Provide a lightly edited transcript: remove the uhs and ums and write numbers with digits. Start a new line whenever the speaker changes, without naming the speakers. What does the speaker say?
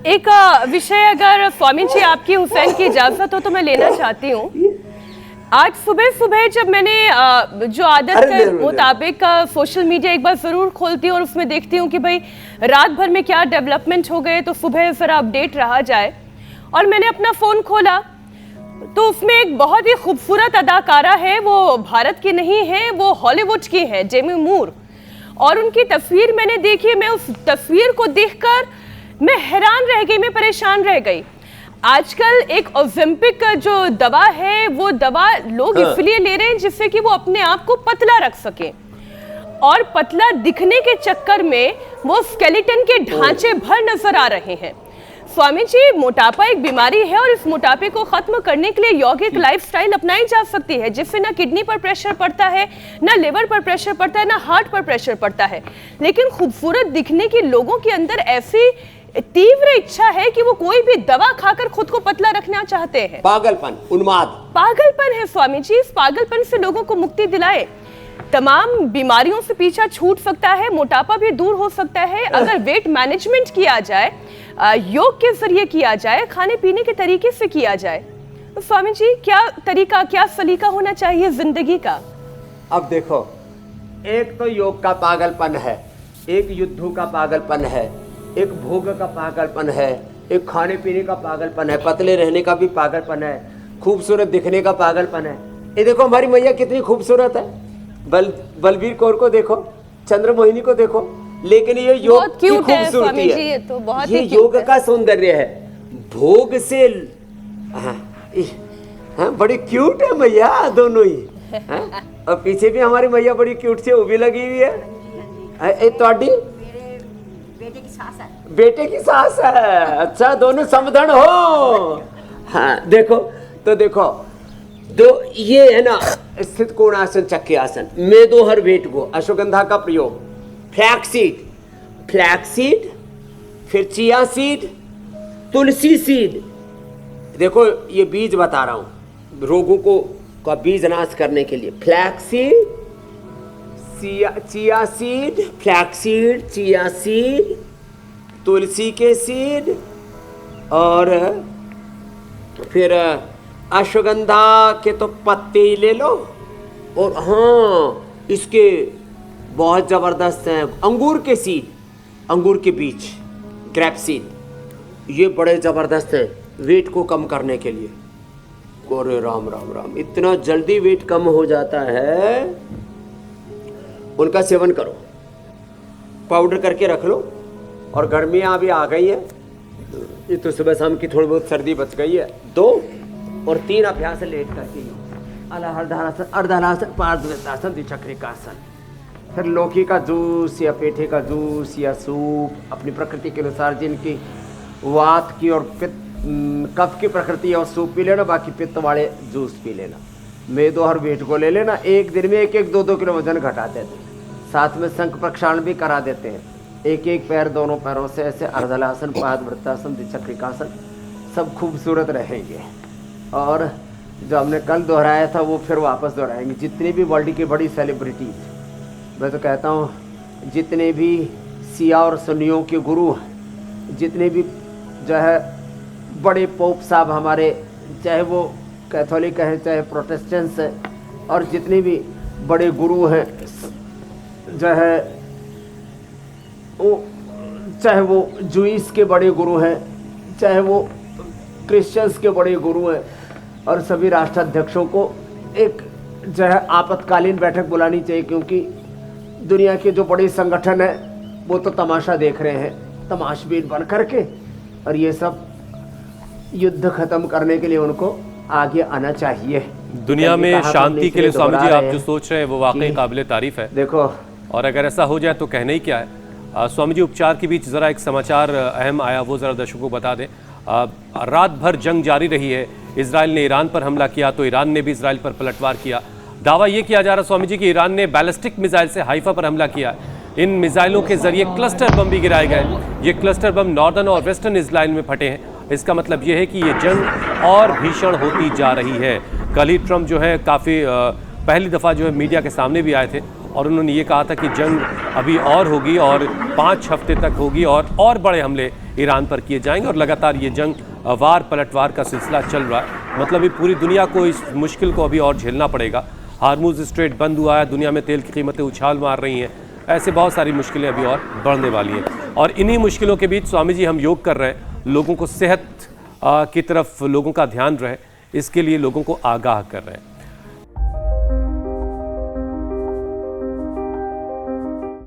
एक विषय अगर स्वामी जी आपकी हुसैन की इजाजत हो तो मैं लेना चाहती हूँ। आज सुबह सुबह जब मैंने जो आदत के मुताबिक सोशल मीडिया एक बार ज़रूर खोलती हूँ और उसमें देखती हूँ कि भाई रात भर में क्या डेवलपमेंट हो गए, तो सुबह ज़रा अपडेट रहा जाए। और मैंने अपना फ़ोन खोला तो उसमें एक बहुत ही खूबसूरत अदाकारा है, वो भारत की नहीं है, वो हॉलीवुड की है, डेमी मूर। और उनकी तस्वीर मैंने देखी। मैं उस तस्वीर को देखकर मैं हैरान रह गई, मैं परेशान रह गई। आजकल एक ओलंपिक जो दवा है, वो दवा लोग इसलिए ले रहे हैं जिससे कि वो अपने आप को पतला रख सके, और पतला दिखने के चक्कर में वो स्केलेटन के ढांचे भर नजर आ रहे हैं। स्वामी जी, मोटापा एक बीमारी है और इस मोटापे को खत्म करने के लिए यौगिक लाइफस्टाइल अपनाई जा सकती है, जिससे ना किडनी पर प्रेशर पड़ता है, ना लिवर पर प्रेशर पड़ता है, ना हार्ट पर प्रेशर पड़ता है। लेकिन खूबसूरत दिखने की लोगों के अंदर ऐसी तीव्र इच्छा है कि वो कोई भी दवा खाकर खुद को पतला रखना चाहते हैं।
पागलपन, उन्माद,
पागलपन है स्वामी जी। इस पागलपन से लोगों को मुक्ति दिलाए। तमाम बीमारियों से पीछा छूट सकता है, मोटापा भी दूर हो सकता है अगर वेट मैनेजमेंट किया जाए, योग के जरिए किया जाए, खाने पीने के तरीके से किया जाए। तो स्वामी जी, क्या तरीका, क्या सलीका होना चाहिए जिंदगी का?
अब देखो, एक तो योग का पागलपन है, एक युद्धों का पागलपन है, एक भोग का पागलपन है, एक खाने पीने का पागलपन है, पतले रहने का भी पागलपन है, खूबसूरत दिखने का पागलपन है। ये देखो हमारी मैया कितनी खूबसूरत है, बलबीर कौर को देखो, चंद्रमोहिनी को देखो, लेकिन ये योग की खूबसूरती है,
ये तो बहुत
ये योग का सौंदर्य है। भोग से बड़ी क्यूट है मैया दोनों ही। और पीछे भी हमारी मैया बड़ी क्यूट से वो भी लगी हुई है। तोड़ी बेटे की सास है। अच्छा, दोनों समधन हो। हाँ देखो, तो देखो दो ये है ना, स्थित कोणासन, चक्की आसन, मेदोहर वेट को, अश्वगंधा का प्रयोग, फ्लैक्सीड, फिर चिया सीड, तुलसी सीड। देखो ये बीज बता रहा हूं रोगों को का बीज नाश करने के लिए। Flaxseed, chia seed, flaxseed, chia seed, तुलसी के सीड, और फिर अश्वगंधा के तो पत्ते ही ले लो। और हाँ, इसके बहुत ज़बरदस्त हैं अंगूर के सीड, अंगूर के बीज, ग्रेप सीड, ये बड़े ज़बरदस्त हैं वेट को कम करने के लिए। अरे राम राम राम, इतना जल्दी वेट कम हो जाता है। उनका सेवन करो, पाउडर करके रख लो। और गर्मियाँ अभी आ गई है, ये तो सुबह शाम की थोड़ी बहुत सर्दी बच गई है। 2 और 3 अभ्यास लेट करके अर्धहलासन, अर्धहलासन, पार्श्वतासन, द्विचक्रिकासन। फिर लौकी का जूस या पेठे का जूस या सूप, अपनी प्रकृति के अनुसार, जिनकी वात की और पित्त कफ की प्रकृति है और सूप पी लेना, बाकी पित्त वाले जूस पी लेना। मेदोहर वेट को ले लेना, एक दिन में 1-1, 2-2 किलो वजन घटाते थे। साथ में शंख प्रक्षालन भी करा देते हैं, एक पैर दोनों पैरों से ऐसे, अर्धलासन, पादवृत्तासन, द्विचक्रिकासन, सब खूबसूरत रहेंगे। और जो हमने कल दोहराया था वो फिर वापस दोहराएंगे। जितनी भी वर्ल्ड की बड़ी सेलिब्रिटीज, मैं तो कहता हूँ जितने भी सिया और सुन्नियों के गुरु हैं, जितने भी जो है बड़े पोप साहब हमारे, चाहे वो कैथोलिक हैं चाहे प्रोटेस्टेंट्स हैं, और जितने भी बड़े गुरु हैं जो है वो, चाहे वो जूइस के बड़े गुरु हैं, चाहे वो क्रिश्चियंस के बड़े गुरु हैं, और सभी राष्ट्राध्यक्षों को एक जो है आपातकालीन बैठक बुलानी चाहिए, क्योंकि दुनिया के जो बड़े संगठन हैं वो तो तमाशा देख रहे हैं, तमाशबीन बन करके। और ये सब युद्ध खत्म करने के लिए उनको आगे आना चाहिए।
दुनिया में शांति के लिए स्वामी जी आप जो सोच रहे हैं वो वाकई काबिले तारीफ है।
देखो,
और अगर ऐसा हो जाए तो कहना ही क्या है। स्वामी जी, उपचार के बीच ज़रा एक समाचार अहम आया, वो ज़रा दर्शकों को बता दें। रात भर जंग जारी रही है। इजराइल ने ईरान पर हमला किया तो ईरान ने भी इजराइल पर पलटवार किया। दावा ये किया जा रहा स्वामी जी कि ईरान ने बैलिस्टिक मिसाइल से हाइफा पर हमला किया। इन मिसाइलों के जरिए क्लस्टर बम भी गिराए गए। ये क्लस्टर बम नॉर्दर्न और वेस्टर्न इजराइल में फटे हैं। इसका मतलब ये है कि ये जंग और भीषण होती जा रही है। कल ही ट्रंप जो है काफ़ी पहली दफ़ा जो है मीडिया के सामने भी आए थे और उन्होंने ये कहा था कि जंग अभी और होगी और 5 हफ्ते तक होगी और बड़े हमले ईरान पर किए जाएंगे और लगातार ये जंग वार पलटवार का सिलसिला चल रहा है। मतलब ये पूरी दुनिया को इस मुश्किल को अभी और झेलना पड़ेगा। हार्मुज स्ट्रेट बंद हुआ है, दुनिया में तेल की कीमतें उछाल मार रही हैं, ऐसे बहुत सारी मुश्किलें अभी और बढ़ने वाली हैं। और इन्हीं मुश्किलों के बीच स्वामी जी हम योग कर रहे हैं, लोगों को सेहत की तरफ लोगों का ध्यान रहे, इसके लिए लोगों को आगाह कर रहे हैं।